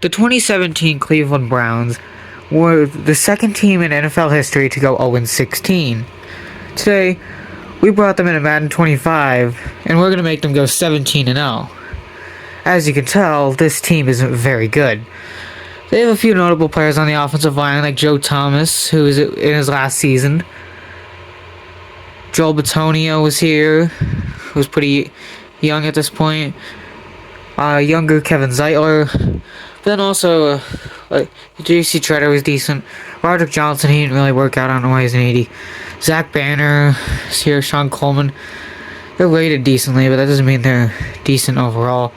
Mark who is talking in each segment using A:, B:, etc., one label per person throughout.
A: The 2017 Cleveland Browns were the second team in NFL history to go 0-16. Today, we brought them into Madden 25, and we're going to make them go 17-0. As you can tell, this team isn't very good. They have a few notable players on the offensive line, like Joe Thomas, who is in his last season. Joel Bitonio was here, who was pretty young at this point. Younger Kevin Zeitler. But then also, J.C. Treader was decent. Roderick Johnson, he didn't really work out. I don't know why he's an 80. Zach Banner is here. Sean Coleman. They're rated decently, but that doesn't mean they're decent overall.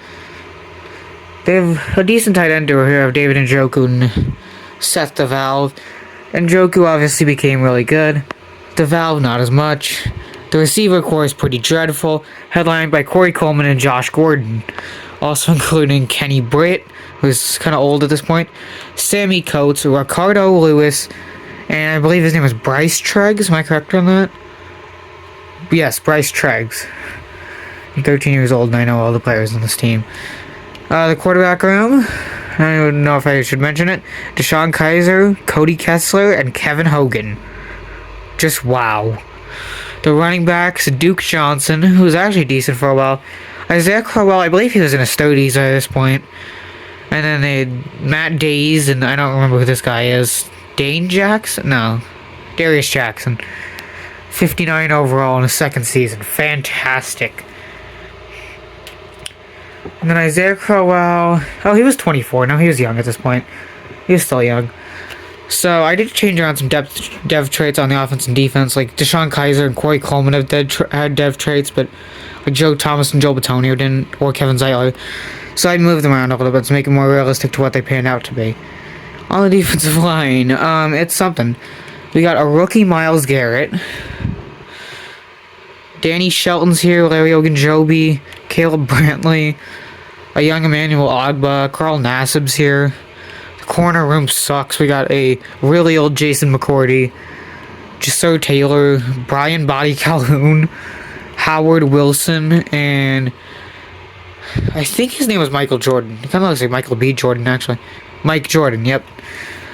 A: They have a decent tight end duo here of David Njoku and Seth DeValve. Njoku obviously became really good. DeValve, not as much. The receiver core is pretty dreadful, headlined by Corey Coleman and Josh Gordon. Also including Kenny Britt, who's kind of old at this point, Sammy Coates, Ricardo Lewis, and I believe his name is Bryce Treggs. Am I correct on that? Yes, Bryce Treggs. I'm 13 years old and I know all the players on this team. The quarterback room, I don't know if I should mention it, Deshaun Kaiser, Cody Kessler, and Kevin Hogan. Just wow. The running backs, Duke Johnson, who was actually decent for a while. Isaiah Crowell, I believe he was in his 30s at this point. And then they had Matt Days, and I don't remember who this guy is. Dane Jackson? No. Darius Jackson. 59 overall in his second season. Fantastic. And then Isaiah Crowell. Oh, he was 24. No, he was young at this point. He was still young. So I did change around some dev traits on the offense and defense. Like Deshaun Kaiser and Corey Coleman had dev traits, but like Joe Thomas and Joe Bitonio didn't, or Kevin Zeitler. So I moved them around a little bit to make it more realistic to what they panned out to be. On the defensive line, it's something. We got a rookie Myles Garrett. Danny Shelton's here, Larry Ogunjobi, Caleb Brantley, a young Emmanuel Ogbah, Carl Nassib's here. The corner room sucks. We got a really old Jason McCourty, Jasir Taylor, Brian Body Calhoun, Howard Wilson, and I think his name was Michael Jordan. It kind of looks like Michael B. Jordan, actually. Mike Jordan, yep.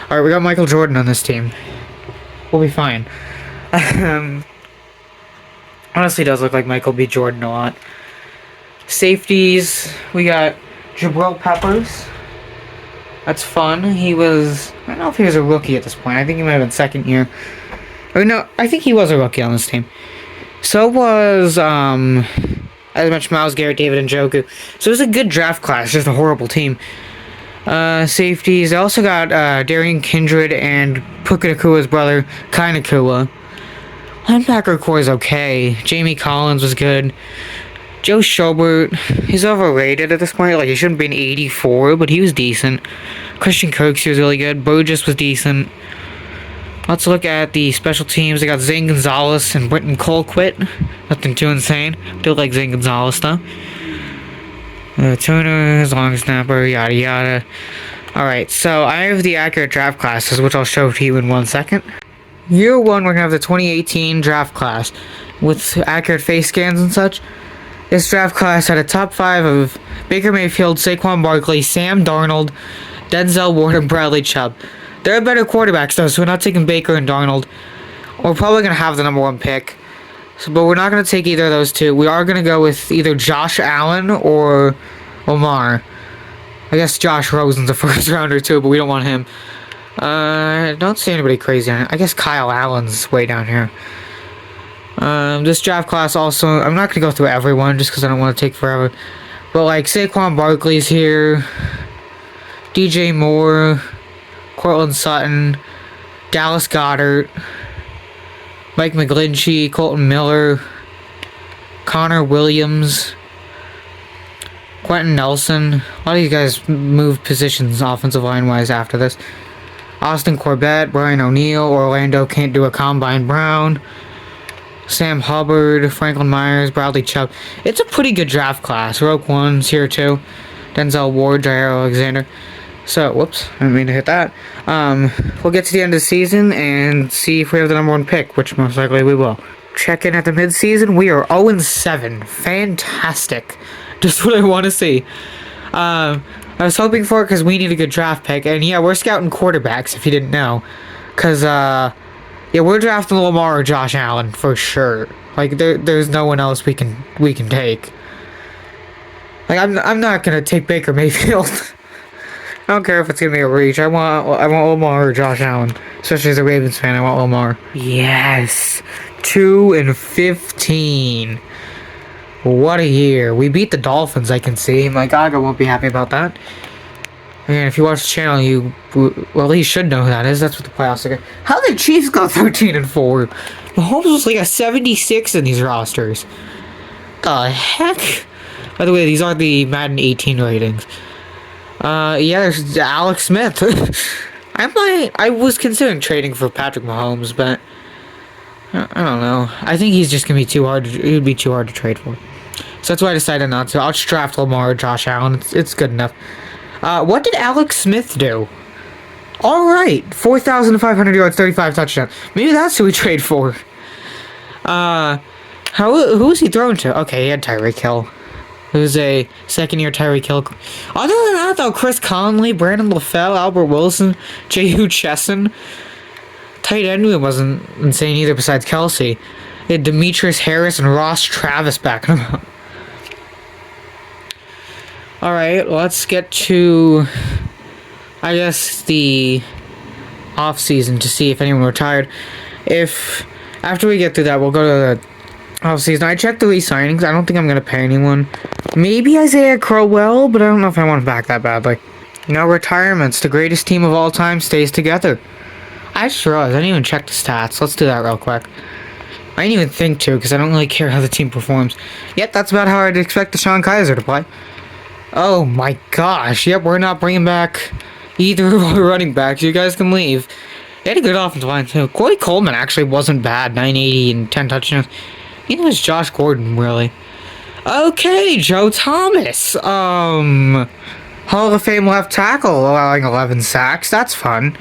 A: Alright, we got Michael Jordan on this team. We'll be fine. Honestly, does look like Michael B. Jordan a lot. Safeties, we got Jabril Peppers. That's fun. He was, I don't know if he was a rookie at this point. I think he might have been second year. Or no, I think he was a rookie on this team. So was, as much Myles Garrett, David Njoku. So it was a good draft class, just a horrible team. Safeties, they also got Darian Kindred and Puka Nakua's brother, Kai Nakua. Linebacker core is okay. Jamie Collins was good. Joe Schobert, he's overrated at this point. Like, he shouldn't be an 84, but he was decent. Christian Kirksey was really good. Burgess was decent. Let's look at the special teams. They got Zane Gonzalez and Britton Colquitt. Nothing too insane. Do like Zane Gonzalez, though. Turner, long snapper, yada yada. Alright, so I have the accurate draft classes, which I'll show to you in 1 second. Year 1, we're going to have the 2018 draft class with accurate face scans and such. This draft class had a top 5 of Baker Mayfield, Saquon Barkley, Sam Darnold, Denzel Ward, and Bradley Chubb. They're better quarterbacks, though, so we're not taking Baker and Darnold. We're probably going to have the number 1 pick. But we're not going to take either of those two. We are going to go with either Josh Allen or Lamar. I guess Josh Rosen's a first rounder too, but we don't want him. I don't see anybody crazy on it. I guess Kyle Allen's way down here. This draft class also, I'm not going to go through everyone just because I don't want to take forever. But like Saquon Barkley's here. DJ Moore. Cortland Sutton. Dallas Goedert. Mike McGlinchey, Colton Miller, Connor Williams, Quentin Nelson. A lot of you guys moved positions offensive line-wise after this. Austin Corbett, Brian O'Neill, Orlando Can't Do a Combine Brown, Sam Hubbard, Franklin Myers, Bradley Chubb. It's a pretty good draft class. Roque One's here too. Denzel Ward, Jair Alexander. So, whoops, I didn't mean to hit that. We'll get to the end of the season and see if we have the number 1 pick, which most likely we will. Check in at the mid-season. We are 0-7. Fantastic. Just what I want to see. I was hoping for it because we need a good draft pick. And yeah, we're scouting quarterbacks, if you didn't know. Because, yeah, we're drafting Lamar or Josh Allen for sure. Like, there's no one else we can take. Like, I'm not gonna take Baker Mayfield. I don't care if it's gonna be a reach. I want Lamar or Josh Allen. Especially as a Ravens fan, I want Lamar. Yes, 2-15. What a year. We beat the Dolphins, I can see. My Gaga won't be happy about that. And if you watch the channel, you at least should know who that is. That's what the playoffs are. How did the Chiefs go 13-4? Mahomes was like a 76 in these rosters. The heck? By the way, these are the Madden 18 ratings. Yeah, there's Alex Smith. I was considering trading for Patrick Mahomes, but I don't know. I think he's just gonna be too hard. He'd be too hard to trade for. So that's why I decided not to. I'll just draft Lamar or Josh Allen. It's good enough. What did Alex Smith do? All right, 4,500 yards, 35 touchdowns. Maybe that's who we trade for. Who was he thrown to? Okay, he had Tyreek Hill. It was a second-year Tyreek Hill. Other than that, though, Chris Conley, Brandon LaFell, Albert Wilson, Jehu Chesson. Tight end wasn't insane either besides Kelsey. They had Demetrius Harris and Ross Travis backing him up. Alright, let's get to, I guess, the off-season to see if anyone retired. After we get through that, we'll go to the off-season. I checked the re-signings. I don't think I'm going to pay anyone. Maybe Isaiah Crowell, but I don't know if I want him back that badly. No retirements. The greatest team of all time stays together. I just realized I didn't even check the stats. Let's do that real quick. I didn't even think to, because I don't really care how the team performs. Yep, that's about how I'd expect Deshaun Kaiser to play. Oh my gosh. Yep, we're not bringing back either of our running backs. You guys can leave. They had a good offensive line, too. Corey Coleman actually wasn't bad. 980 and 10 touchdowns. Neither was Josh Gordon, really. Okay, Joe Thomas. Hall of Fame left tackle allowing 11 sacks. That's fun.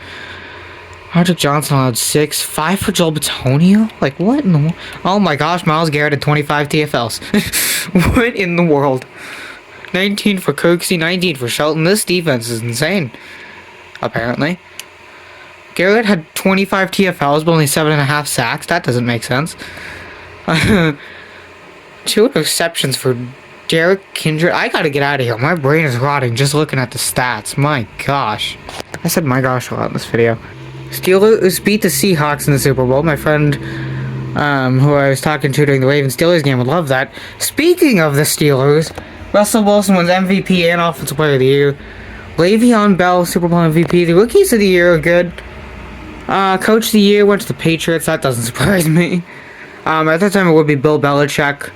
A: Roderick Johnson allowed 6. 5 for Joel Bitonio? Like, what in the world? Oh my gosh, Myles Garrett had 25 TFLs. What in the world? 19 for Kirksey, 19 for Shelton. This defense is insane, apparently. Garrett had 25 TFLs, but only 7.5 sacks. That doesn't make sense. 2 exceptions for Derek Kindred. I gotta get out of here. My brain is rotting just looking at the stats. My gosh. I said my gosh a lot in this video. Steelers beat the Seahawks in the Super Bowl. My friend, who I was talking to during the Ravens-Steelers game, would love that. Speaking of the Steelers, Russell Wilson wins MVP and Offensive Player of the Year. Le'Veon Bell, Super Bowl MVP. The Rookies of the Year are good. Coach of the Year went to the Patriots. That doesn't surprise me. At that time, it would be Bill Belichick.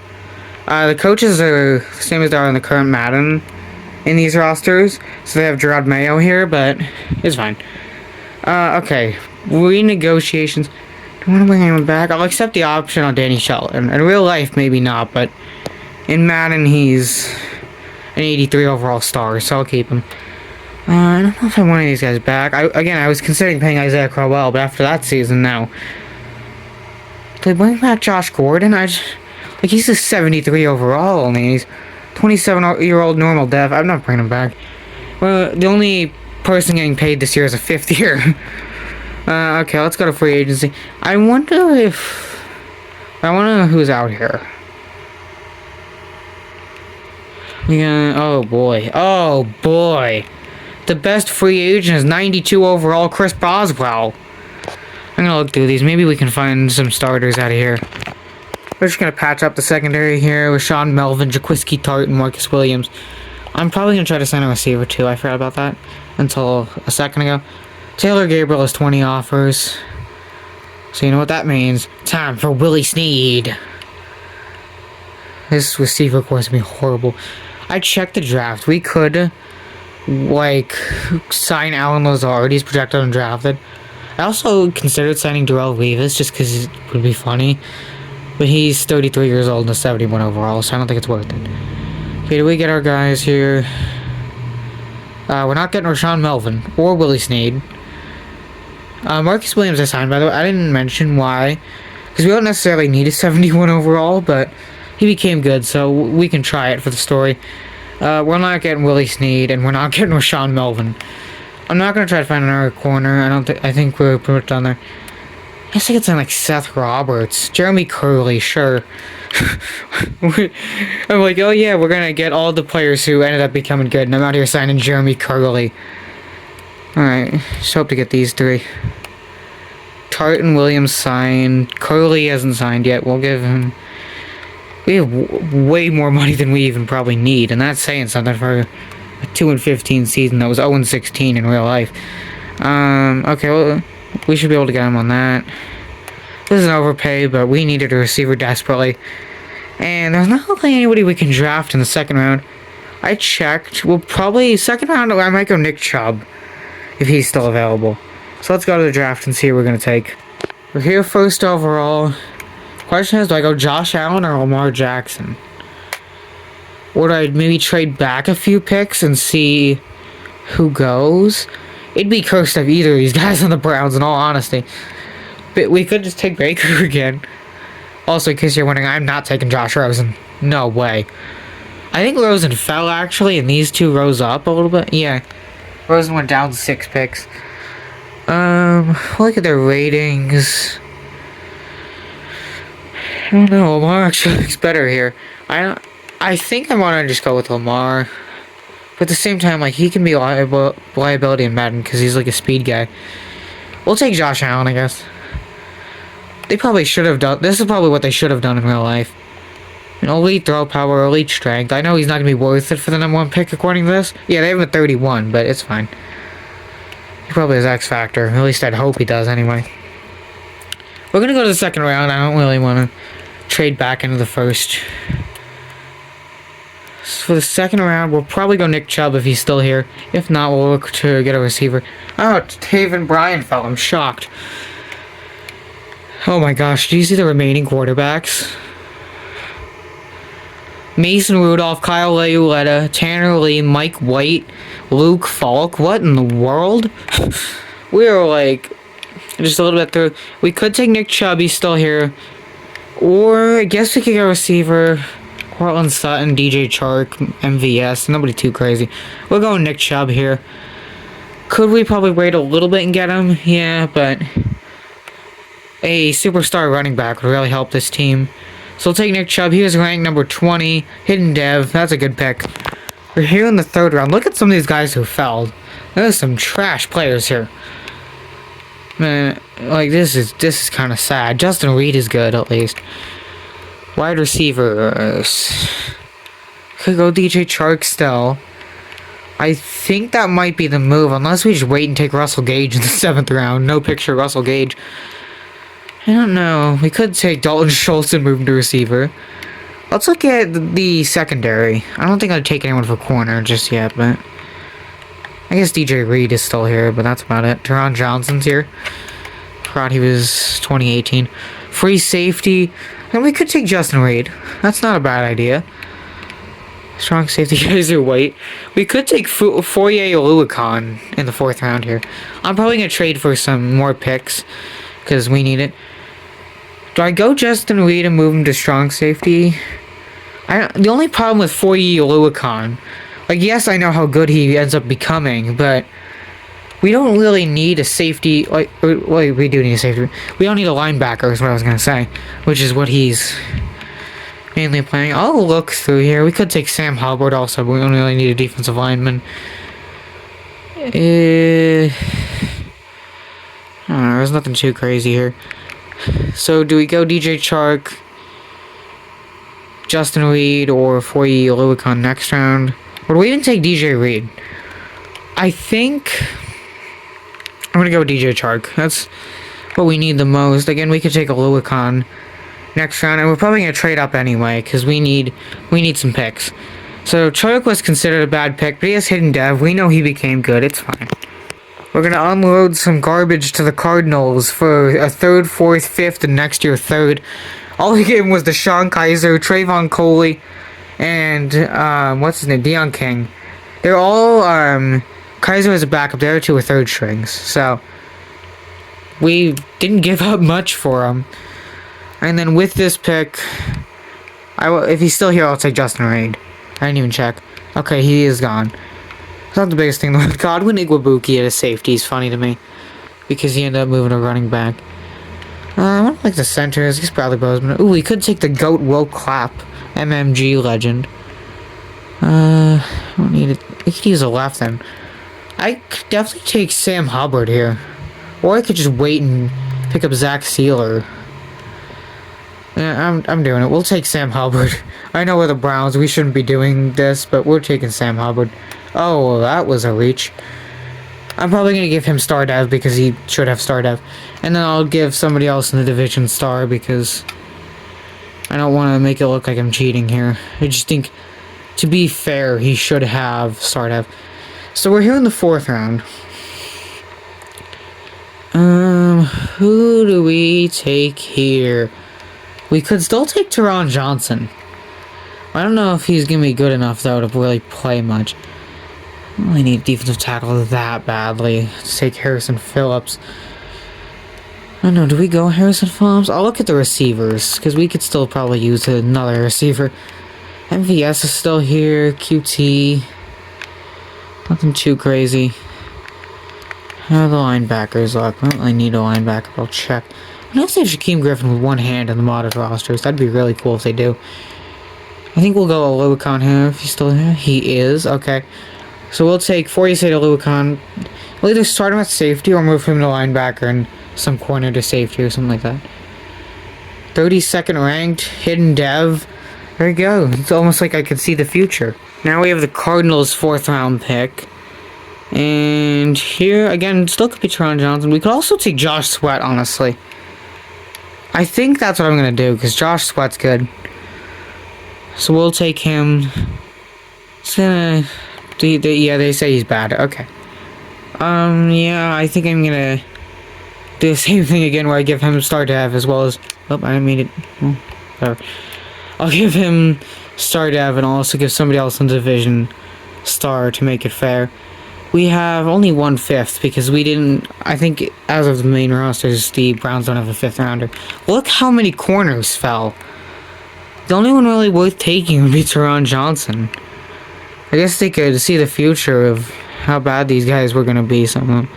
A: The coaches are the same as they are in the current Madden in these rosters. So they have Gerard Mayo here, but it's fine. Okay. Renegotiations. Do I want to bring anyone back? I'll accept the option on Danny Shelton. In real life, maybe not, but in Madden, he's an 83 overall star, so I'll keep him. I don't know if I want any of these guys back. I was considering paying Isaiah Crowell, but after that season, no. Did they bring back Josh Gordon? He's a 73 overall only. He's 27-year-old normal dev. I'm not bringing him back. Well, the only person getting paid this year is a 5th year. Okay, let's go to free agency. I want to know who's out here. Oh boy. The best free agent is 92 overall, Chris Boswell. I'm gonna look through these. Maybe we can find some starters out of here. We're just gonna patch up the secondary here with Sean Melvin, Jaquiski Tart, and Marcus Williams. I'm probably gonna try to sign a receiver too. I forgot about that until a second ago. Taylor Gabriel has 20 offers. So you know what that means. Time for Willie Snead. This receiver course is gonna be horrible. I checked the draft. We could, sign Alan Lazard. He's projected undrafted. I also considered signing Darrell Revis just because it would be funny. But he's 33 years old and a 71 overall, so I don't think it's worth it. Okay, do we get our guys here? We're not getting Rashawn Melvin or Willie Snead. Marcus Williams I signed, by the way. I didn't mention why. Because we don't necessarily need a 71 overall, but he became good, so we can try it for the story. We're not getting Willie Snead, and we're not getting Rashawn Melvin. I'm not gonna try to find another corner. I think we're pretty much done there. I think it's in like Seth Roberts, Jeremy Curley, sure. I'm like, oh yeah, we're gonna get all the players who ended up becoming good, and I'm out here signing Jeremy Curley. Alright, just hope to get these three. Tartan Williams signed. Curley hasn't signed yet. We'll give him... We have way more money than we even probably need, and that's saying something for a 2-15 season that was 0-16 in real life. Okay, well, we should be able to get him on that. This is an overpay, but we needed a receiver desperately. And there's not really anybody we can draft in the second round. I checked. We'll probably... Second round, I might go Nick Chubb, if he's still available. So let's go to the draft and see who we're going to take. We're here first overall. Question is, do I go Josh Allen or Lamar Jackson? Or do I maybe trade back a few picks and see who goes? It'd be cursed to have either of these guys on the Browns, in all honesty. But we could just take Baker again. Also, in case you're wondering, I'm not taking Josh Rosen. No way. I think Rosen fell, actually, and these two rose up a little bit. Yeah. Rosen went down 6 picks. Look at their ratings. I don't know. Lamar actually looks better here. I think I want to just go with Lamar. But at the same time, like, he can be liability in Madden because he's like a speed guy. We'll take Josh Allen, I guess. They probably should have done... This is probably what they should have done in real life. An elite throw power, elite strength. I know he's not going to be worth it for the #1 pick according to this. Yeah, they have him at 31, but it's fine. He probably has X Factor. At least I'd hope he does anyway. We're going to go to the second round. I don't really want to trade back into the first. So for the second round, we'll probably go Nick Chubb if he's still here. If not, we'll look to get a receiver. Oh, Taven Bryan fell. I'm shocked. Oh my gosh, do you see the remaining quarterbacks? Mason Rudolph, Kyle Lauletta, Tanner Lee, Mike White, Luke Falk. What in the world? We are like just a little bit through. We could take Nick Chubb, he's still here. Or I guess we could get a receiver. Cortland Sutton, DJ Chark, MVS. Nobody too crazy. We're going Nick Chubb here. Could we probably wait a little bit and get him? Yeah, but a superstar running back would really help this team. So we'll take Nick Chubb. He was ranked number 20. Hidden Dev. That's a good pick. We're here in the third round. Look at some of these guys who fell. There's some trash players here. Man, like, this is kind of sad. Justin Reed is good, at least. Wide receivers. Could go DJ Chark still. I think that might be the move, unless we just wait and take Russell Gage in the 7th round. No picture of Russell Gage. I don't know. We could take Dalton Schultz and move him to receiver. Let's look at the secondary. I don't think I'd take anyone for corner just yet, but I guess DJ Reed is still here, but that's about it. Teron Johnson's here. Forgot he was 2018. Free safety. And we could take Justin Reed. That's not a bad idea. Strong safety guys are white. We could take Foye Oluokun in the 4th round here. I'm probably going to trade for some more picks because we need it. Do I go Justin Reed and move him to strong safety? The only problem with Foye Oluokun, like, yes, I know how good he ends up becoming, but we don't really need a safety. We do need a safety. We don't need a linebacker is what I was going to say, which is what he's mainly playing. I'll look through here. We could take Sam Hubbard also, but we don't really need a defensive lineman. I don't know, there's nothing too crazy here. So do we go DJ Chark, Justin Reed, or Foye Oluokun next round? Or do we even take DJ Reed? I think I'm going to go with DJ Chark. That's what we need the most. Again, we could take Oluokun next round, and we're probably going to trade up anyway, because we need some picks. So Chark was considered a bad pick, but he has hidden dev. We know he became good. It's fine. We're going to unload some garbage to the Cardinals for a 3rd, 4th, 5th, and next year 3rd. All he gave him was Deshaun Kaiser, Trayvon Coley, and, what's his name, Deion King. They're all, Kaiser was a backup. The other 2 were 3rd strings. So we didn't give up much for him. And then with this pick, if he's still here, I'll take Justin Reed. I didn't even check. Okay, he is gone. It's not the biggest thing. Godwin Igwabuki at a safety is funny to me. Because he ended up moving a running back. I don't like the centers. He's Bradley Bozeman. Ooh, we could take the GOAT Will Clapp. MMG legend. I don't need it. We could use a left then. I could definitely take Sam Hubbard here. Or I could just wait and pick up Zach Sealer. Yeah, I'm doing it. We'll take Sam Hubbard. I know we're the Browns. We shouldn't be doing this, but we're taking Sam Hubbard. Oh, that was a reach. I'm probably going to give him star dev because he should have star dev. And then I'll give somebody else in the division star because I don't want to make it look like I'm cheating here. I just think, to be fair, he should have star dev. So we're here in the 4th round. Who do we take here? We could still take Teron Johnson. I don't know if he's going to be good enough, though, to really play much. I don't really need defensive tackle that badly. Let's take Harrison Phillips. I don't know, do we go Harrison Phillips? I'll look at the receivers, because we could still probably use another receiver. MVS is still here. QT. Nothing too crazy. How are the linebackers look? I don't really need a linebacker, but I'll check. I know if they have Shaquem Griffin with one hand in the modded rosters. That'd be really cool if they do. I think we'll go Oluokun here, if he's still here. He is, okay. So we'll take Foyesay to Oluokun. We'll either start him at safety or move him to linebacker and some corner to safety or something like that. 32nd ranked, hidden dev. There you go. It's almost like I could see the future. Now we have the Cardinals' 4th round pick. And here, again, still could be Teron Johnson. We could also take Josh Sweat, honestly. I think that's what I'm going to do, because Josh Sweat's good. So we'll take him. Yeah, they say he's bad. Okay. Yeah, I think I'm going to do the same thing again where I give him star dev as well as... Oh, I didn't mean it. Oh, whatever. I'll give him star dev and I'll also give somebody else in the division star to make it fair. We have only 1/5 because we didn't... I think as of the main rosters, the Browns don't have a 5th rounder. Look how many corners fell. The only one really worth taking would be Teron Johnson. I guess they could see the future of how bad these guys were going to be. Some of them.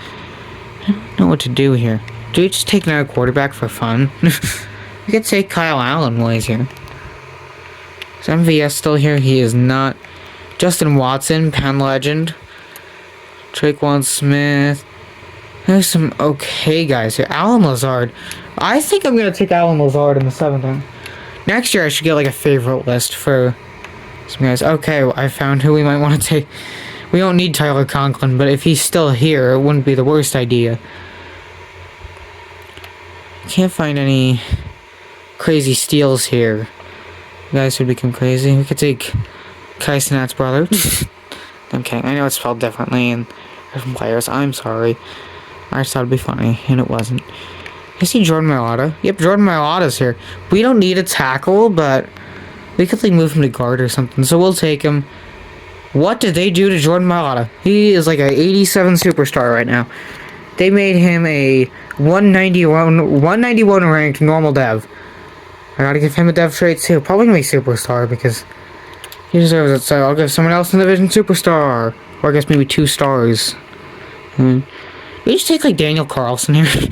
A: I don't know what to do here. Do we just take another quarterback for fun? We could take Kyle Allen while he's here. Is MVS still here? He is not. Justin Watson, Penn legend. Traquan Smith. There's some okay guys here. Alan Lazard. I think I'm going to take Alan Lazard in the 7th round. Next year I should get like a favorite list for some guys. Okay, I found who we might want to take. We don't need Tyler Conklin, but if he's still here, it wouldn't be the worst idea. Can't find any crazy steals here. You guys would become crazy. We could take Kai Cenat's brother. Okay, I know it's spelled differently and different players. I'm sorry. I just thought it'd be funny, and it wasn't. I see Jordan Mailata. Yep, Jordan Mailata's here. We don't need a tackle, but we could like move him to guard or something, so we'll take him. What did they do to Jordan Mailata? He is like a 87 superstar right now. They made him a 191 ranked normal dev. I gotta give him a dev trait too. Probably gonna be superstar because he deserves it, so I'll give someone else in the division superstar. Or I guess maybe 2 stars. We just take like Daniel Carlson here.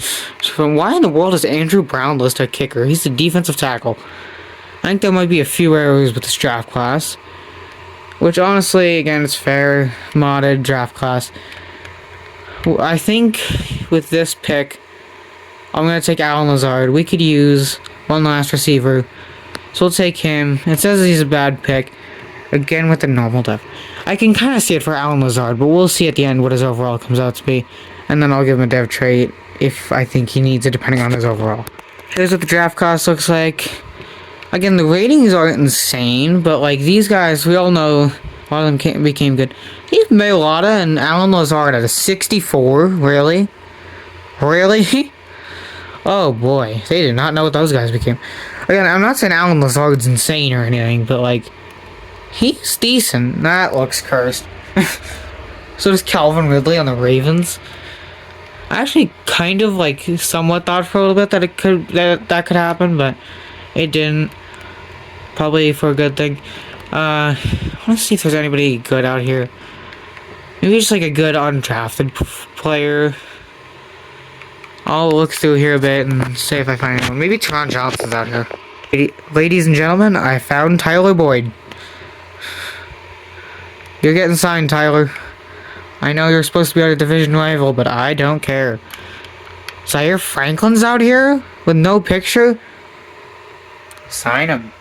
A: Why in the world is Andrew Brown listed a kicker? He's the defensive tackle. I think there might be a few errors with this draft class. Which honestly, again, it's fair. Modded draft class. I think with this pick, I'm going to take Alan Lazard. We could use one last receiver. So we'll take him. It says he's a bad pick. Again with the normal dev. I can kind of see it for Alan Lazard, but we'll see at the end what his overall comes out to be. And then I'll give him a dev trait if I think he needs it, depending on his overall. Here's what the draft class looks like. Again, the ratings aren't insane, but like these guys, we all know a lot of them became good. He's Mailata and Alan Lazard at a 64. Really? Really? Oh boy, they did not know what those guys became. Again, I'm not saying Alan Lazard's insane or anything, but like, he's decent. That looks cursed. So does Calvin Ridley on the Ravens. I actually kind of like somewhat thought for a little bit that it could that could happen, but it didn't. Probably for a good thing. I want to see if there's anybody good out here. Maybe just like a good undrafted player. I'll look through here a bit and see if I find anyone. Maybe Teron Johnson's out here. Ladies and gentlemen, I found Tyler Boyd. You're getting signed, Tyler. I know you're supposed to be our division rival, but I don't care. Zaire Franklin's out here with no picture? Sign him.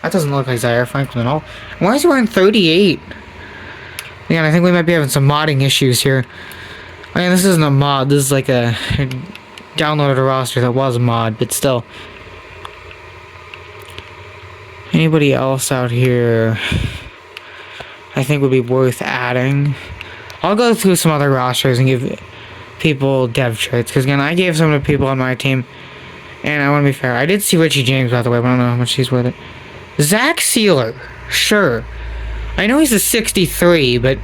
A: That doesn't look like Zaire Franklin at all. Why is he wearing 38? Again, I think we might be having some modding issues here. I mean, this isn't a mod. This is like a downloaded roster that was a mod, but still. Anybody else out here I think would be worth adding? I'll go through some other rosters and give people dev traits, because again, I gave some to people on my team, and I want to be fair. I did see Richie James, by the way, but I don't know how much he's worth it. Zach Sealer, sure. I know he's a 63, but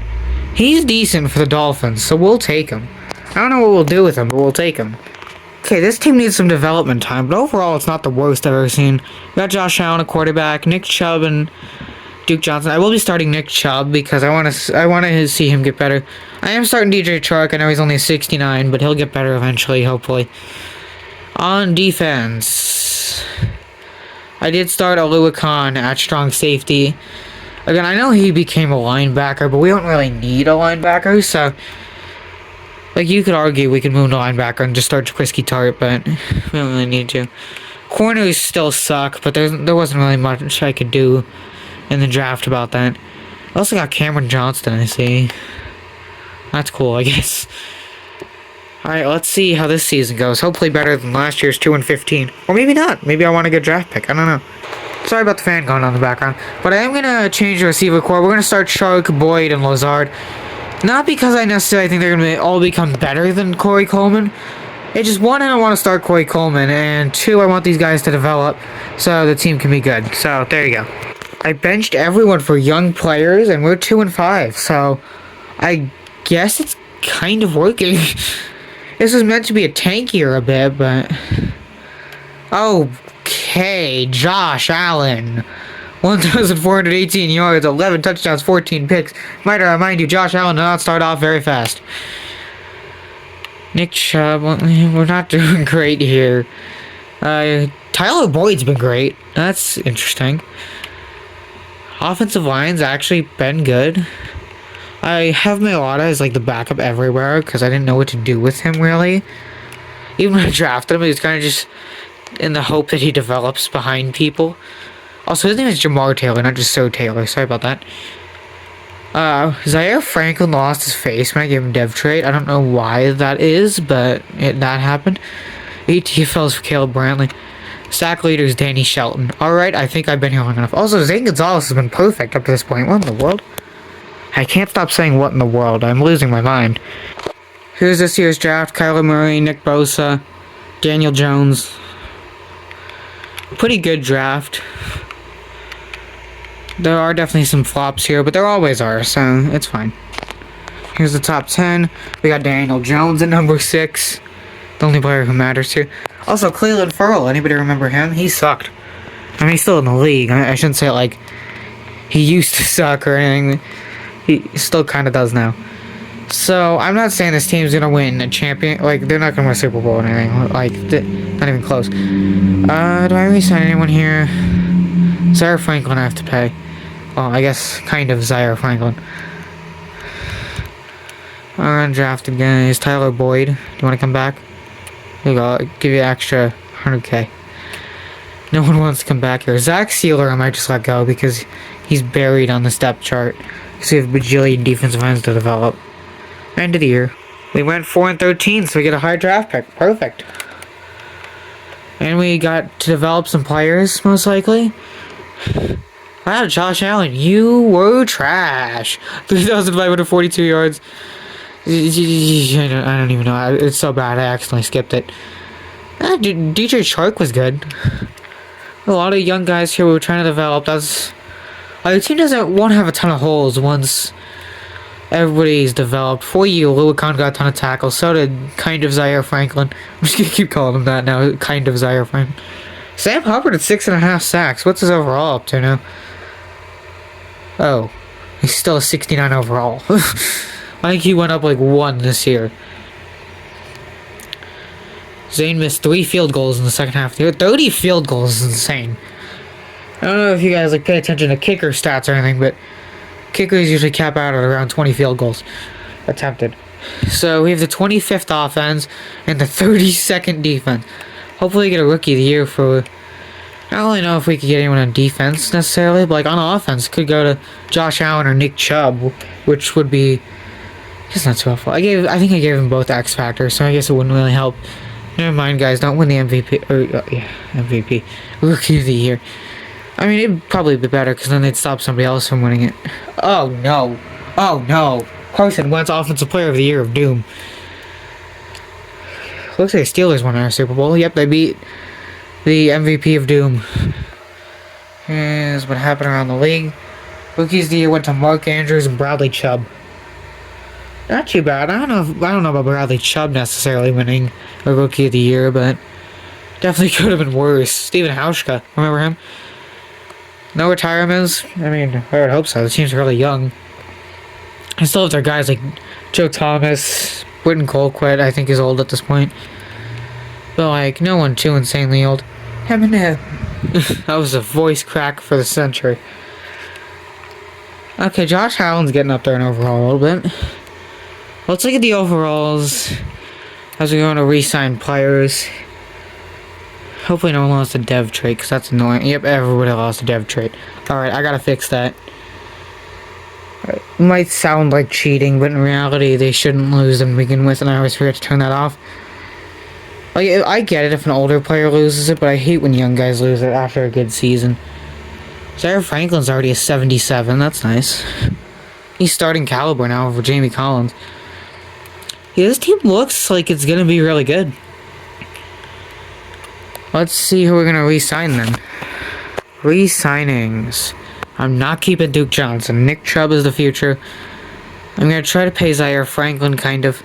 A: he's decent for the Dolphins, so we'll take him. I don't know what we'll do with him, but we'll take him. Okay, this team needs some development time, but overall, it's not the worst I've ever seen. We got Josh Allen, a quarterback, Nick Chubb, and Duke Johnson. I will be starting Nick Chubb because I want to see him get better. I am starting DJ Chark. I know he's only a 69, but he'll get better eventually, hopefully. On defense, I did start Alua Khan at strong safety. Again, I know he became a linebacker, but we don't really need a linebacker, so like you could argue we could move to linebacker and just start Jaquiski Tart, but we don't really need to. Corners still suck, but there wasn't really much I could do in the draft about that. I also got Cameron Johnston, I see. That's cool, I guess. Alright, let's see how this season goes. Hopefully better than last year's 2-15. Or maybe not. Maybe I want a good draft pick. I don't know. Sorry about the fan going on in the background. But I am going to change the receiver core. We're going to start Shark, Boyd, and Lazard. Not because I necessarily think they're going to all become better than Corey Coleman. It's just, one, I don't want to start Corey Coleman. And two, I want these guys to develop so the team can be good. So, there you go. I benched everyone for young players, and we're 2-5. So, I guess it's kind of working. This was meant to be a tankier a bit, but okay, Josh Allen, 1,418 yards, 11 touchdowns, 14 picks. Might I remind you, Josh Allen did not start off very fast. Nick Chubb, we're not doing great here. Tyler Boyd's been great. That's interesting. Offensive line's actually been good. I have Mailata as like the backup everywhere because I didn't know what to do with him really. Even when I drafted him, he was kind of just in the hope that he develops behind people. Also, his name is Jamar Taylor, not just So Taylor. Sorry about that. Zaire Franklin lost his face when I gave him dev trait. I don't know why that is, but that happened. 8 TFLs for Caleb Brantley. Sack leader is Danny Shelton. Alright, I think I've been here long enough. Also, Zane Gonzalez has been perfect up to this point. What in the world? I can't stop saying what in the world. I'm losing my mind. Here's this year's draft. Kyler Murray, Nick Bosa, Daniel Jones. Pretty good draft. There are definitely some flops here, but there always are, so it's fine. Here's the top 10. We got Daniel Jones at number 6. The only player who matters here. Also, Cleveland Ferrell. Anybody remember him? He sucked. I mean, he's still in the league. I shouldn't say, like, he used to suck or anything. He still kind of does now. So, I'm not saying this team's going to win a champion. Like, they're not going to win a Super Bowl or anything. Like, not even close. Do I re-sign anyone here? Zaire Franklin I have to pay. Well, I guess kind of Zaire Franklin. Our undrafted guy is Tyler Boyd. Do you want to come back? Here you go. I'll give you an extra 100K. No one wants to come back here. Zach Sealer I might just let go because he's buried on the step chart. Because we have a bajillion defensive ends to develop. End of the year. We went 4-13, so we get a high draft pick. Perfect. And we got to develop some players, most likely. Wow, Josh Allen, you were trash. 3,542 yards. I don't even know. It's so bad, I accidentally skipped it. DJ Chark was good. A lot of young guys here we were trying to develop. The team doesn't want to have a ton of holes once everybody's developed. For you, Lewicon got a ton of tackles. So did kind of Zaire Franklin. I'm just going to keep calling him that now. Kind of Zaire Franklin. Sam Hubbard at 6.5 sacks. What's his overall up to now? Oh, he's still a 69 overall. I think he went up like 1 this year. Zane missed 3 field goals in the second half of the year. 30 field goals is insane. I don't know if you guys like pay attention to kicker stats or anything, but kickers usually cap out at around 20 field goals attempted. So we have the 25th offense and the 32nd defense. Hopefully get a rookie of the year for... I don't really know if we could get anyone on defense necessarily, but like on offense, it could go to Josh Allen or Nick Chubb, which would be... It's not too awful. I think I gave them both X Factor, so I guess it wouldn't really help. Never mind, guys. Don't win the MVP. MVP. Rookie of the Year. I mean, it'd probably be better, because then they'd stop somebody else from winning it. Oh, no. Oh, no. Carson Wentz, Offensive Player of the Year of Doom. Looks like the Steelers won our Super Bowl. Yep, they beat the MVP of Doom. Here's what happened around the league. Rookies of the Year went to Mark Andrews and Bradley Chubb. Not too bad. I don't know about Bradley Chubb necessarily winning a Rookie of the Year, but definitely could have been worse. Steven Hauschka, remember him? No retirements? I mean, I would hope so. The team's really young. I still have their guys like Joe Thomas, Britton Colquitt, I think is old at this point. But like, no one too insanely old. Eminem. That was a voice crack for the century. Okay, Josh Allen's getting up there in overall a little bit. Let's look at the overalls as we go to re-sign players. Hopefully no one lost a dev trait, because that's annoying. Yep, everybody lost a dev trait. Alright, I gotta fix that. It might sound like cheating, but in reality, they shouldn't lose them to begin with, and I always forget to turn that off. Like, I get it if an older player loses it, but I hate when young guys lose it after a good season. Zaire Franklin's already a 77, that's nice. He's starting caliber now over Jamie Collins. Yeah, this team looks like it's gonna be really good. Let's see who we're gonna re-sign then. Re-signings. I'm not keeping Duke Johnson. Nick Chubb is the future. I'm gonna try to pay Zaire Franklin, kind of.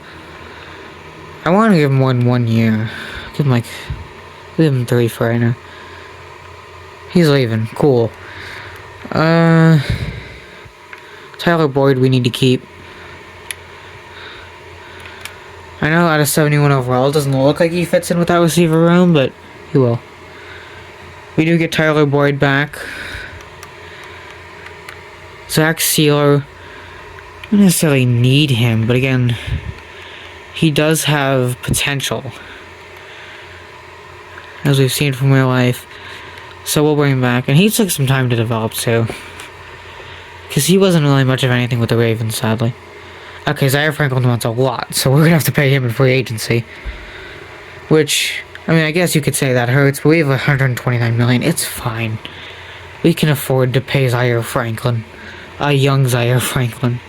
A: I want to give him 1 year. Give him 3 for right now. He's leaving. Cool. Tyler Boyd we need to keep. I know out of 71 overall, it doesn't look like he fits in with that receiver room, but he will. We do get Tyler Boyd back. Zach Sealer. I don't necessarily need him, but again, he does have potential, as we've seen from real life. So we'll bring him back, and he took some time to develop too, because he wasn't really much of anything with the Ravens, sadly. Okay, Zaire Franklin wants a lot, so we're gonna have to pay him in free agency. Which, I mean, I guess you could say that hurts, but we have 129 million. It's fine. We can afford to pay Zaire Franklin, a young Zaire Franklin.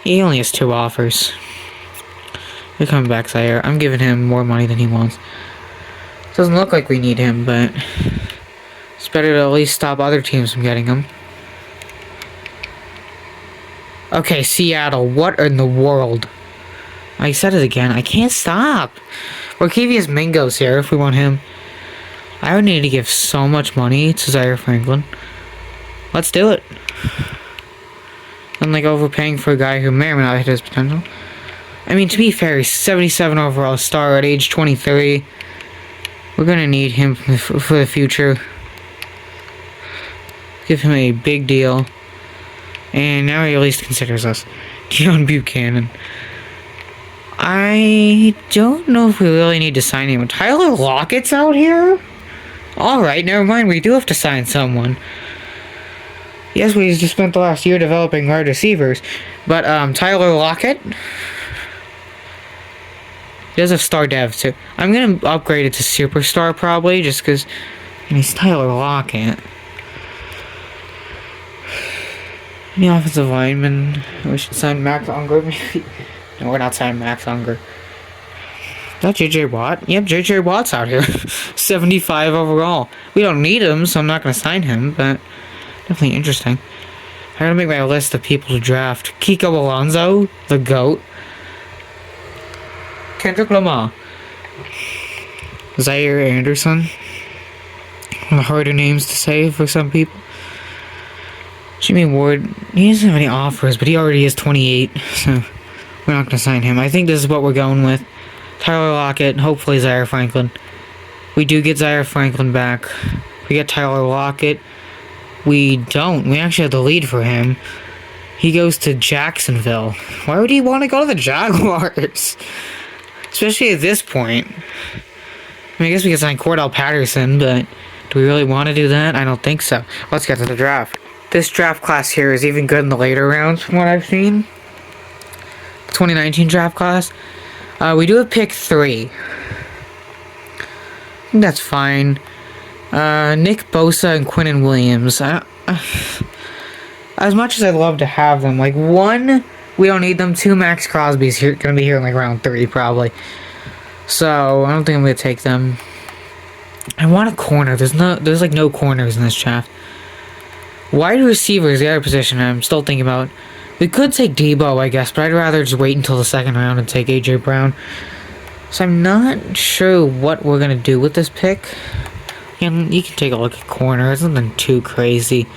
A: He only has 2 offers. You're coming back, Zaire. I'm giving him more money than he wants. Doesn't look like we need him, but it's better to at least stop other teams from getting him. Okay, Seattle, what in the world? I said it again, I can't stop. Markevius Mingo's here if we want him. I would need to give so much money to Zaire Franklin. Let's do it. I'm like overpaying for a guy who may or may not hit his potential. I mean, to be fair, he's 77 overall star at age 23. We're gonna need him for the future. Give him a big deal. And now he at least considers us. Deion Buchanan. I don't know if we really need to sign anyone. Tyler Lockett's out here? Alright, never mind. We do have to sign someone. Yes, we just spent the last year developing wide receivers. But, Tyler Lockett? He does have star dev, too. I'm gonna upgrade it to superstar, probably, just because he's Tyler Lockett. Any offensive lineman? We should sign Max Unger, maybe? No, we're not signing Max Unger. Is that JJ Watt? Yep, JJ Watt's out here. 75 overall. We don't need him, so I'm not going to sign him, but definitely interesting. I gotta make my list of people to draft. Kiko Alonso, the GOAT. Kendrick Lamar. Zaire Anderson. One of the harder names to say for some people. Jimmy Ward, he doesn't have any offers, but he already is 28, so we're not going to sign him. I think this is what we're going with. Tyler Lockett, hopefully Zaire Franklin. We do get Zaire Franklin back. We get Tyler Lockett. We don't. We actually have the lead for him. He goes to Jacksonville. Why would he want to go to the Jaguars? Especially at this point. I mean, I guess we could sign Cordell Patterson, but do we really want to do that? I don't think so. Let's get to the draft. This draft class here is even good in the later rounds from what I've seen. 2019 draft class. We do have pick 3. I think that's fine. Nick Bosa and Quinnen Williams. As much as I'd love to have them, like 1, we don't need them. 2, Max Crosby's here, gonna be here in like round 3 probably. So I don't think I'm gonna take them. I want a corner. There's like no corners in this draft. Wide receiver is the other position I'm still thinking about. We could take Debo, I guess, but I'd rather just wait until the second round and take AJ Brown. So I'm not sure what we're gonna do with this pick. And you can take a look at corner. It's nothing too crazy.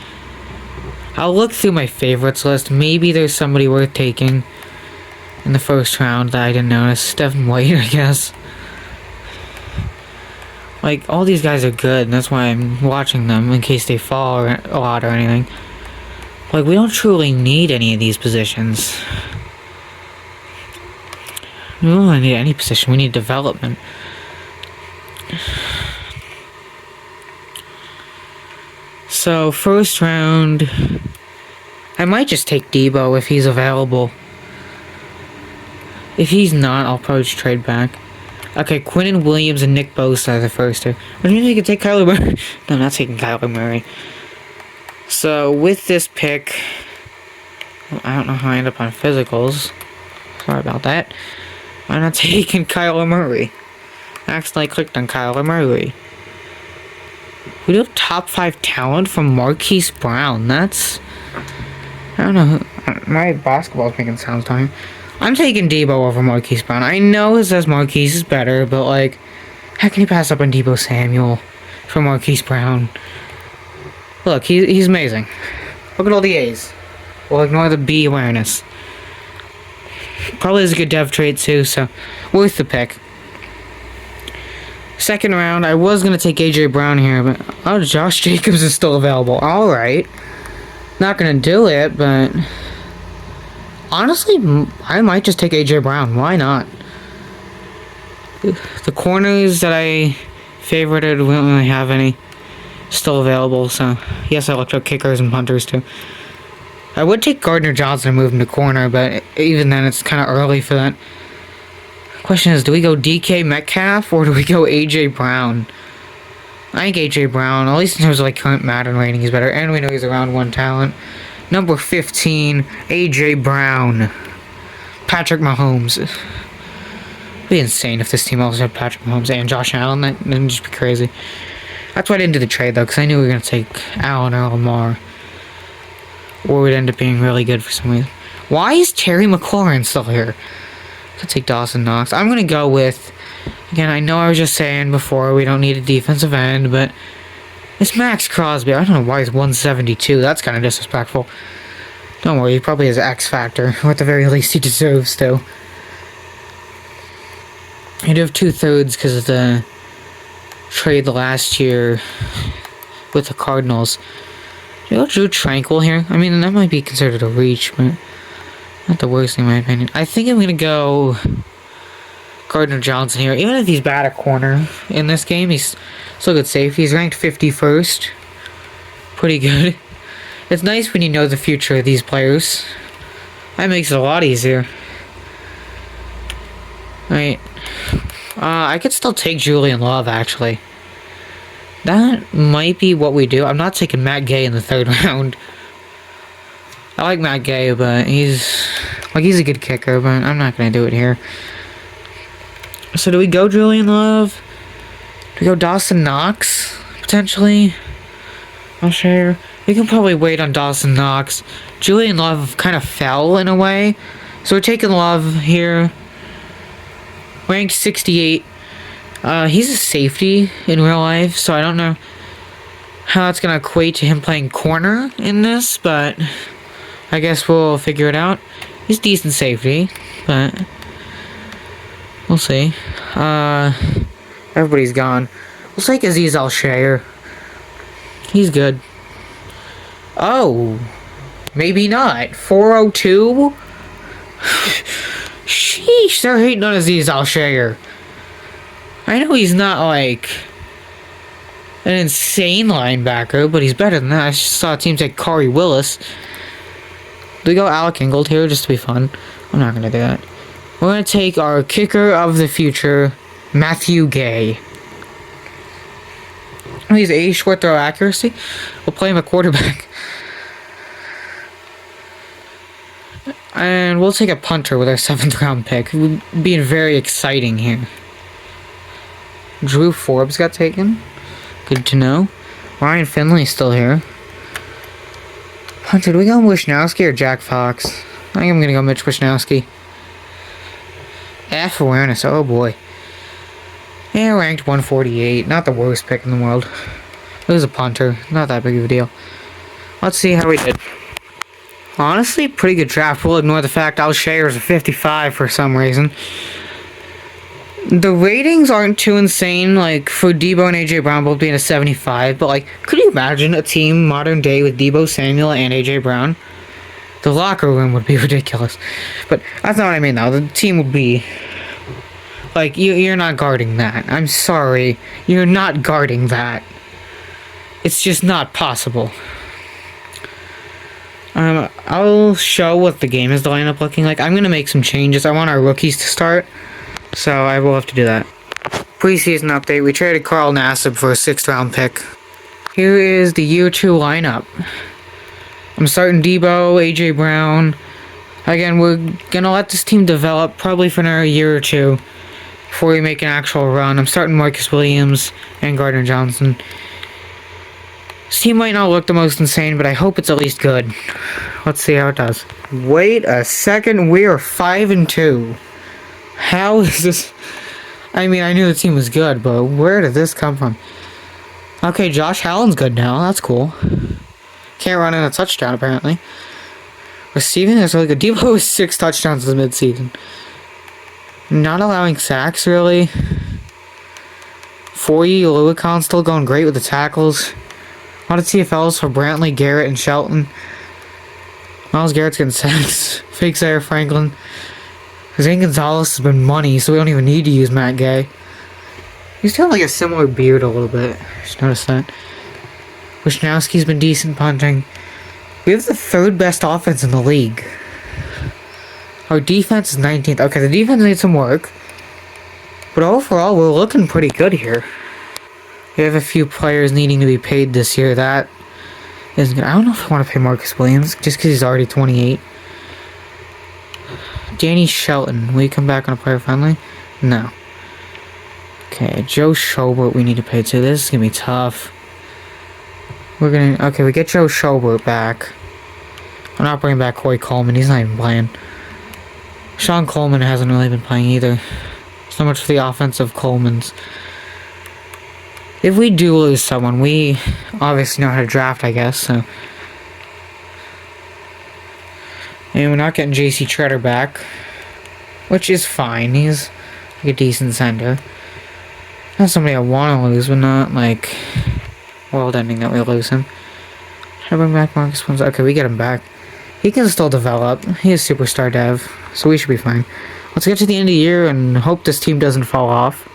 A: I'll look through my favorites list. Maybe there's somebody worth taking in the first round that I didn't notice. Devin White, I guess. Like, all these guys are good, and that's why I'm watching them, in case they fall a lot or anything. Like, we don't truly need any of these positions. We don't really need any position, we need development. So, first round, I might just take Debo if he's available. If he's not, I'll probably just trade back. Okay, Quinnen Williams and Nick Bosa are the first two. What do you mean you can take Kyler Murray? No, I'm not taking Kyler Murray. So, with this pick, well, I don't know how I end up on physicals. Sorry about that. I'm not taking Kyler Murray. I accidentally clicked on Kyler Murray. We do have top 5 talent from Marquise Brown. That's... I don't know. My basketball's making sounds time. I'm taking Debo over Marquise Brown. I know it says Marquise is better, but like, how can you pass up on Debo Samuel for Marquise Brown? Look, he's amazing. Look at all the A's. We'll ignore the B awareness. Probably is a good dev trait too, so worth the pick. Second round, I was gonna take AJ Brown here, but oh, Josh Jacobs is still available. All right, not gonna do it, but. Honestly, I might just take AJ Brown. Why not? The corners that I favorited, we don't really have any still available, so yes, I looked up kickers and punters too. I would take Gardner Johnson and move him to corner, but even then, it's kind of early for that. Question is, do we go DK Metcalf or do we go AJ Brown? I think AJ Brown, at least in terms of like current Madden rating, he's better, and we know he's a round 1 talent. Number 15, A.J. Brown. Patrick Mahomes. It'd be insane if this team also had Patrick Mahomes and Josh Allen. That'd just be crazy. That's why I didn't do the trade, though, because I knew we were going to take Allen or Lamar. Or we'd end up being really good for some reason. Why is Terry McLaurin still here? I'll take Dawson Knox. I'm going to go with... Again, I know I was just saying before we don't need a defensive end, but... It's Max Crosby. I don't know why he's 172. That's kind of disrespectful. Don't worry, he probably has X Factor. Or at the very least, he deserves to. I do have 2/3 because of the trade last year with the Cardinals. You know, Drew Tranquil here. I mean, that might be considered a reach, but not the worst in my opinion. I think I'm going to go Gardner Johnson here. Even if he's bad at corner in this game, he's still good safety. He's ranked 51st. Pretty good. It's nice when you know the future of these players. That makes it a lot easier. Alright. I could still take Julian Love, actually. That might be what we do. I'm not taking Matt Gay in the 3rd round. I like Matt Gay, but he's a good kicker, but I'm not going to do it here. So do we go Julian Love? Do we go Dawson Knox? Potentially? Not sure. We can probably wait on Dawson Knox. Julian Love kind of fell in a way. So we're taking Love here. Ranked 68. He's a safety in real life, so I don't know how that's gonna equate to him playing corner in this, but I guess we'll figure it out. He's decent safety, but we'll see. Everybody's gone. We'll take Aziz Al-Shayer. He's good. Oh, maybe not. 402? Sheesh, they're hating on Aziz Al-Shayer. I know he's not like an insane linebacker, but he's better than that. I just saw a team take Kari Willis. Do we go Alec Ingold here just to be fun? I'm not gonna do that. We're gonna take our kicker of the future, Matthew Gay. He's 80 short throw accuracy. We'll play him a quarterback. And we'll take a punter with our 7th round pick. We're being very exciting here. Drew Forbes got taken. Good to know. Ryan Finley's still here. Punter, do we go Wisnowski or Jack Fox? I think I'm gonna go Mitch Wisnowski. F awareness, oh boy. Yeah, ranked 148. Not the worst pick in the world. It was a punter. Not that big of a deal. Let's see how we did. Honestly, pretty good draft. We'll ignore the fact Al-Shayer's a 55 for some reason. The ratings aren't too insane, like, for Debo and A.J. Brown both being a 75, but, like, could you imagine a team modern day with Debo Samuel and A.J. Brown? The locker room would be ridiculous. But that's not what I mean, though. The team would be... Like, you're not guarding that. I'm sorry. You're not guarding that. It's just not possible. I'll show what the game is, the lineup looking like. I'm going to make some changes. I want our rookies to start, so I will have to do that. Preseason update. We traded Carl Nassib for a 6th round pick. Here is the year 2 lineup. I'm starting Debo, A.J. Brown. Again, we're going to let this team develop probably for another year or two before we make an actual run. I'm starting Marcus Williams and Gardner Johnson. This team might not look the most insane, but I hope it's at least good. Let's see how it does. Wait a second, we are 5-2. How is this? I mean, I knew the team was good, but where did this come from? Okay, Josh Allen's good now. That's cool. Can't run in a touchdown, apparently. Receiving is really good. Debo has 6 touchdowns this midseason. Not allowing sacks, really. 40, Lewicon's still going great with the tackles. A lot of TFLs for Brantley, Garrett, and Shelton. Miles Garrett's getting sacks. Fake Zaire Franklin. Zane Gonzalez has been money, so we don't even need to use Matt Gay. He's got like a similar beard a little bit. Just noticed that. Wisnowski's been decent punting. We have the 3rd best offense in the league. Our defense is 19th. Okay, the defense needs some work. But overall, we're looking pretty good here. We have a few players needing to be paid this year. That isn't good. I don't know if I want to pay Marcus Williams, just because he's already 28. Danny Shelton. Will you come back on a player friendly? No. Okay, Joe Schobert we need to pay too. This is going to be tough. Okay, we get Joe Schobert back. I'm not bringing back Corey Coleman. He's not even playing. Sean Coleman hasn't really been playing either. So much for the offensive Colemans. If we do lose someone, we obviously know how to draft, I guess, so. And we're not getting J.C. Treader back, which is fine. He's like a decent sender. Not somebody I want to lose, but not like world-ending that we lose him. Should I bring back Marcus Williams? Okay, we get him back. He can still develop. He is superstar dev, so we should be fine. Let's get to the end of the year and hope this team doesn't fall off.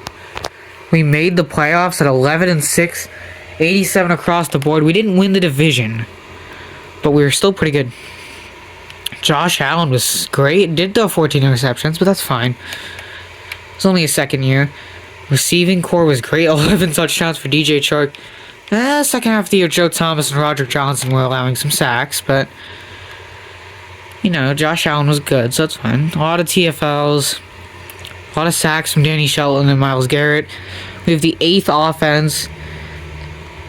A: We made the playoffs at 11-6, 87 across the board. We didn't win the division, but we were still pretty good. Josh Allen was great. Did throw 14 interceptions, but that's fine. It's only his 2nd year. Receiving core was great. 11 touchdowns for DJ Chark. Second half of the year, Joe Thomas and Roger Johnson were allowing some sacks, but you know, Josh Allen was good, so that's fine. A lot of TFLs. A lot of sacks from Danny Shelton and Myles Garrett. We have the 8th offense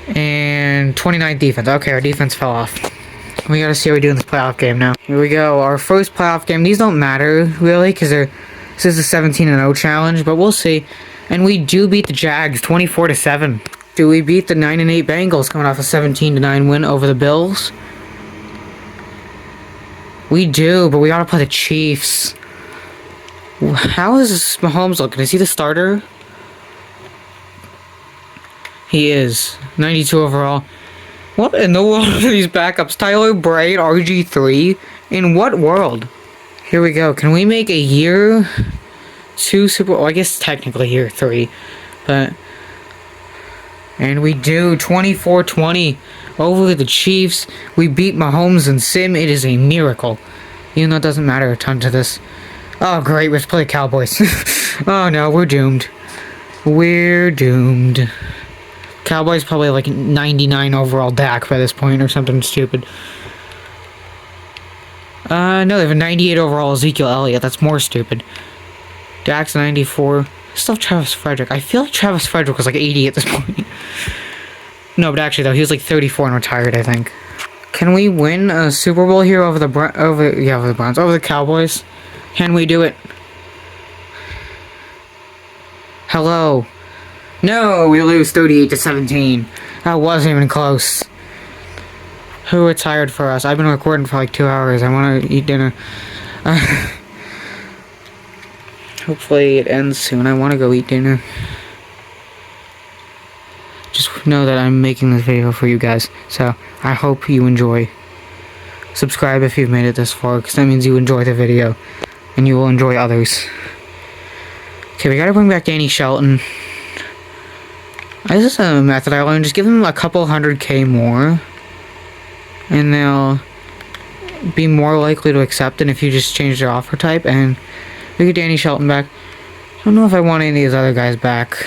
A: and 29th defense. Okay, our defense fell off. We gotta see how we do in this playoff game now. Here we go. Our first playoff game. These don't matter, really, because this is a 17-0 challenge, but we'll see. And we do beat the Jags 24-7. Do we beat the 9-8 Bengals coming off a 17-9 win over the Bills? We do, but we gotta play the Chiefs. How is Mahomes looking? Is he the starter? He is. 92 overall. What in the world are these backups? Tyler Bright, RG3? In what world? Here we go. Can we make a year 2 Super Bowl? Well, I guess technically year 3. But... And we do. 24-20 over the Chiefs. We beat Mahomes and Sim. It is a miracle. Even though it doesn't matter a ton to this. Oh, great. Let's play the Cowboys. Oh, no. We're doomed. We're doomed. Cowboys probably like 99 overall Dak by this point or something stupid. No, they have a 98 overall Ezekiel Elliott. That's more stupid. Dak's 94. Still Travis Frederick. I feel like Travis Frederick was like 80 at this point. No, but actually though, he was like 34 and retired, I think. Can we win a Super Bowl here over the Browns, over the Cowboys? Can we do it? Hello. No, we lose 38-17. That wasn't even close. Who retired for us? I've been recording for like 2 hours. I want to eat dinner. Hopefully it ends soon. I want to go eat dinner. Just know that I'm making this video for you guys. So, I hope you enjoy. Subscribe if you've made it this far, because that means you enjoy the video. And you will enjoy others. Okay, we gotta bring back Danny Shelton. This is a method I learned. Just give them a couple 100K more. And they'll be more likely to accept it if you just change their offer type. And we get Danny Shelton back. I don't know if I want any of these other guys back.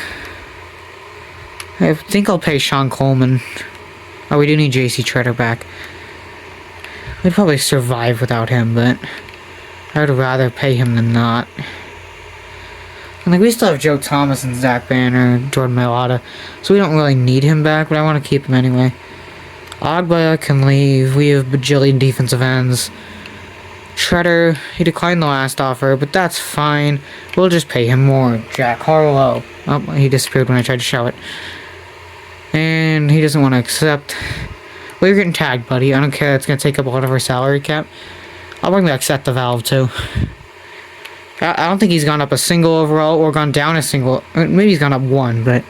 A: I think I'll pay Sean Coleman. Oh, we do need JC Treader back. We'd probably survive without him, but I would rather pay him than not. And like we still have Joe Thomas and Zach Banner, Jordan Mailata, so we don't really need him back, but I want to keep him anyway. Ogbaya can leave. We have bajillion defensive ends. Shredder, he declined the last offer, but that's fine. We'll just pay him more. Jack Harlow. Oh, he disappeared when I tried to show it. And he doesn't want to accept. Well, you're getting tagged, buddy. I don't care. It's going to take up a lot of our salary cap. I'll bring back Set the Valve, too. I don't think he's gone up a single overall or gone down a single. Maybe he's gone up one, but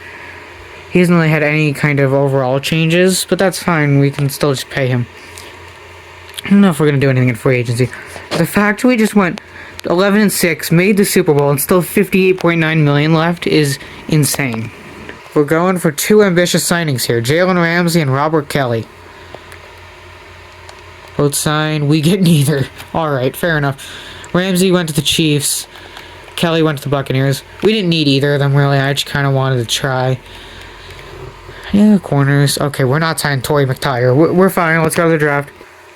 A: he hasn't really had any kind of overall changes. But that's fine. We can still just pay him. I don't know if we're going to do anything in free agency. The fact we just went 11-6, made the Super Bowl, and still $58.9 million left is insane. We're going for 2 ambitious signings here. Jalen Ramsey and Robert Kelly. Both signed. We get neither. Alright, fair enough. Ramsey went to the Chiefs. Kelly went to the Buccaneers. We didn't need either of them, really. I just kind of wanted to try. Yeah, corners. Okay, we're not signing Torrey McTyer. We're fine. Let's go to the draft.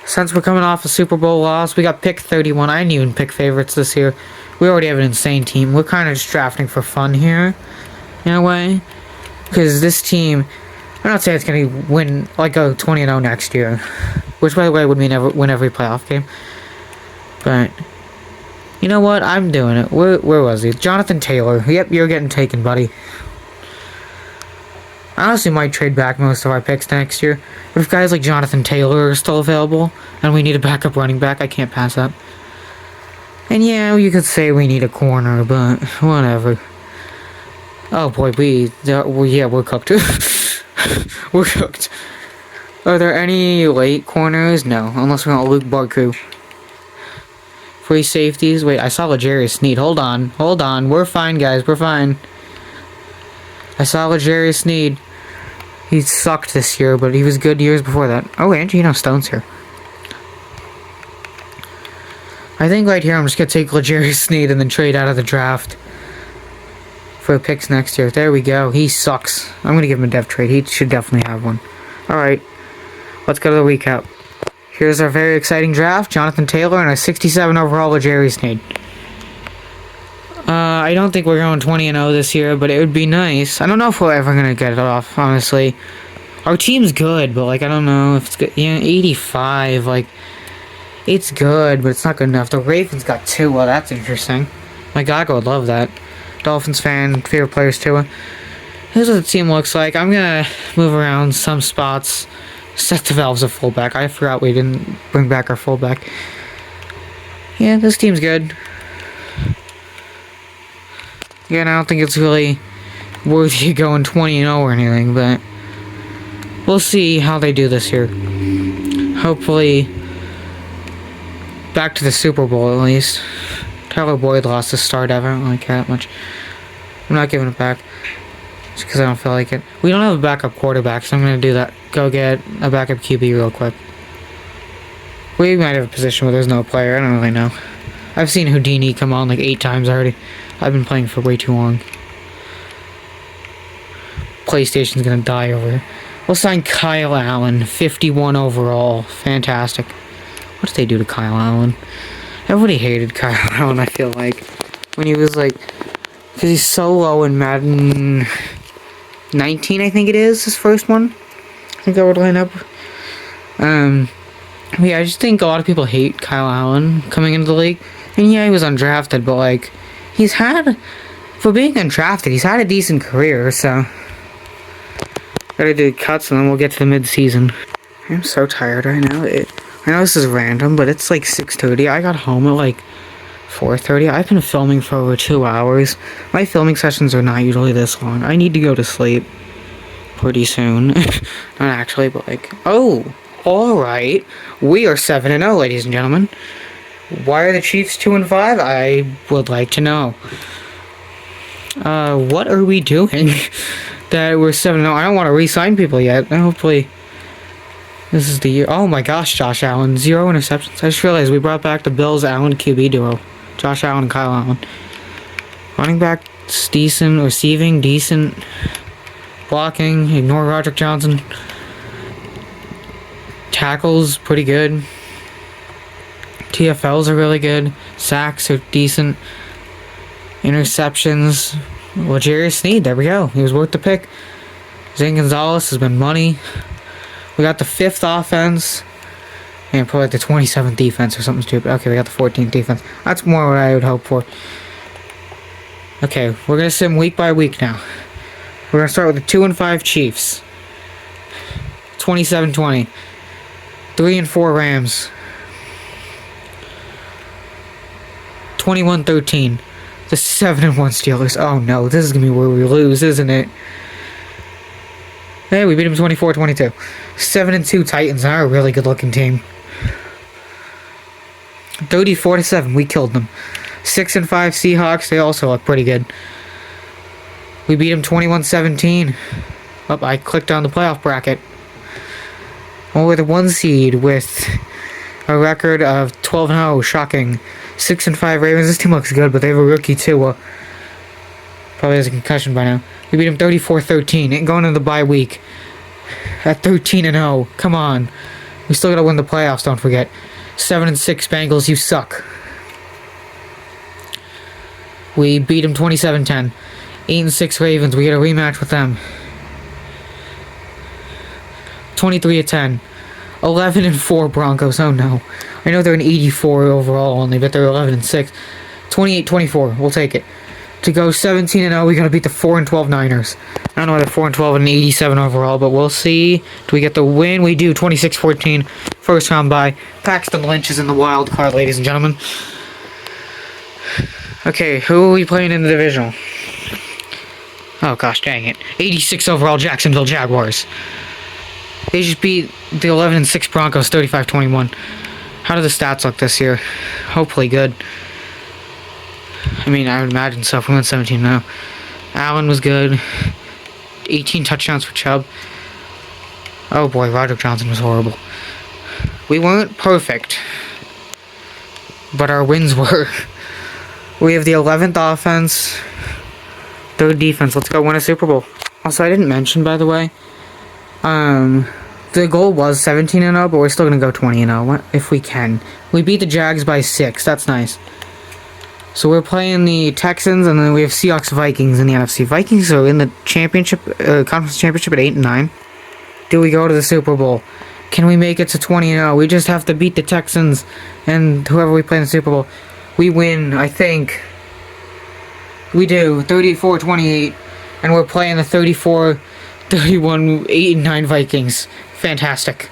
A: Since we're coming off a Super Bowl loss, we got pick 31. I didn't even pick favorites this year. We already have an insane team. We're kind of just drafting for fun here, in a way. Because this team, I'm not saying it's going to win, like, go 20-0 next year. Which, by the way, would mean win every playoff game. But, you know what? I'm doing it. Where was he? Jonathan Taylor. Yep, you're getting taken, buddy. I honestly might trade back most of our picks next year. But if guys like Jonathan Taylor are still available, and we need a backup running back, I can't pass up. And yeah, you could say we need a corner, but whatever. Oh boy, we're cooked. We're cooked. Are there any late corners? No, unless we want Luke Barku. Free safeties? Wait, I saw L'Jarius Sneed. Hold on. We're fine, guys. We're fine. I saw L'Jarius Sneed. He sucked this year, but he was good years before that. Oh, Angelino Stone's here. I think right here I'm just going to take L'Jarius Sneed and then trade out of the draft for picks next year. There we go. He sucks. I'm going to give him a dev trade. He should definitely have one. Alright. Let's go to the recap. Here's our very exciting draft. Jonathan Taylor and a 67 overall L'Jarius Sneed. I don't think we're going 20-0 this year, but it would be nice. I don't know if we're ever going to get it off, honestly. Our team's good, but, like, I don't know if it's good. Yeah, 85, like, it's good, but it's not good enough. The Ravens got Tua. Well, that's interesting. My Gaga would love that. Dolphins fan, favorite players, Tua. Here's what the team looks like. I'm gonna move around some spots. Set the valves of fullback. I forgot we didn't bring back our fullback. Yeah, this team's good. Yeah, and I don't think it's really worthy of going 20-0 or anything, but we'll see how they do this year. Hopefully, back to the Super Bowl at least. Tyler Boyd lost his start ever. I don't really care that much. I'm not giving it back. Just because I don't feel like it. We don't have a backup quarterback, so I'm going to do that. Go get a backup QB real quick. We might have a position where there's no player. I don't really know. I've seen Houdini come on like 8 times already. I've been playing for way too long. PlayStation's going to die over here. We'll sign Kyle Allen. 51 overall. Fantastic. What did they do to Kyle Allen? Everybody hated Kyle Allen, I feel like. When he was like... Because he's so low in Madden 19, I think it is, his first one. I think I would line up. Yeah, I just think a lot of people hate Kyle Allen coming into the league. And yeah, he was undrafted, but like, he's had, for being undrafted, he's had a decent career, so. Gotta do cuts and then we'll get to the mid-season. I'm so tired right now. I know this is random, but it's like 6:30. I got home at like 4:30. I've been filming for over 2 hours. My filming sessions are not usually this long. I need to go to sleep pretty soon. Not actually, but like, oh, alright. We are 7-0, ladies and gentlemen. Why are the Chiefs 2-5? I would like to know. What are we doing that we're 7-0? I don't want to re-sign people yet. Hopefully this is the year. Oh my gosh, Josh Allen. 0 interceptions. I just realized we brought back the Bills Allen QB duo. Josh Allen and Kyle Allen. Running back, decent. Receiving, decent. Blocking, ignore Roderick Johnson. Tackles, pretty good. TFLs are really good. Sacks are decent. Interceptions. Well, Jarius Sneed, there we go. He was worth the pick. Zane Gonzalez has been money. We got the 5th offense. And probably like the 27th defense or something stupid. Okay, we got the 14th defense. That's more what I would hope for. Okay, we're going to sim week by week now. We're going to start with the 2-5 Chiefs. 27-20. 3-4 Rams. 21-13. The 7-1 Steelers. Oh no, this is going to be where we lose, isn't it? Hey, we beat them 24-22. 7-2 Titans. They're a really good looking team. 34-7. We killed them. 6-5 Seahawks. They also look pretty good. We beat them 21-17. Oh, I clicked on the playoff bracket. Well, we're the 1 seed with a record of 12-0. Shocking. 6-5 Ravens. This team looks good, but they have a rookie too. Probably has a concussion by now. We beat them 34-13. And going into the bye week at 13-0. Come on. We still gotta win the playoffs, don't forget. 7-6 Bengals, you suck. We beat them 27-10. 8-6 Ravens, we get a rematch with them. 23-10. 11-4 Broncos, oh no. I know they're an 84 overall only, but they're 11-6. 28-24, we'll take it. To go 17-0, we gotta beat the 4-12 Niners. I don't know why they're 4-12 and 87 overall, but we'll see. Do we get the win? We do. 26-14. First round bye. Paxton Lynch is in the wild card, ladies and gentlemen. Okay, who are we playing in the divisional? Oh gosh, dang it. 86 overall Jacksonville Jaguars. They just beat the 11-6 Broncos 35-21. How do the stats look this year? Hopefully good. I mean, I would imagine so. We went 17 now. Allen was good. 18 touchdowns for Chubb. Oh boy, Roderick Johnson was horrible. We weren't perfect, but our wins were. We have the 11th offense, 3rd defense. Let's go win a Super Bowl. Also, I didn't mention, by the way, the goal was 17-0, but we're still going to go 20-0 if we can. We beat the Jags by 6. That's nice. So we're playing the Texans, and then we have Seahawks Vikings in the NFC. Vikings are in the championship, conference championship at 8-9. Do we go to the Super Bowl? Can we make it to 20-0? We just have to beat the Texans and whoever we play in the Super Bowl. We win, I think. We do. 34-28. And we're playing the 34, 31, 8, and 9 Vikings. Fantastic.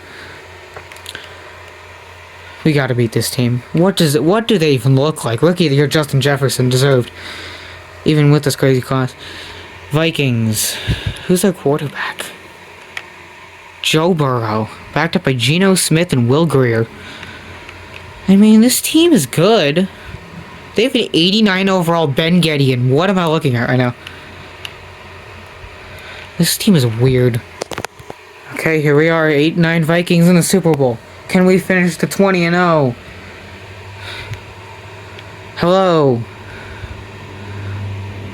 A: We gotta beat this team. What do they even look like? Rookie of the year Justin Jefferson deserved. Even with this crazy class. Vikings. Who's their quarterback? Joe Burrow. Backed up by Geno Smith and Will Grier. I mean, this team is good. They have an 89 overall Ben Gedeon. What am I looking at right now? This team is weird. Okay, here we are, 8-9 Vikings in the Super Bowl. Can we finish the 20-0? Hello.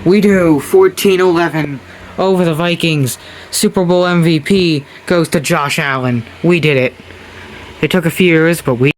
A: We do. 14-11 over the Vikings. Super Bowl MVP goes to Josh Allen. We did it. It took a few years, but we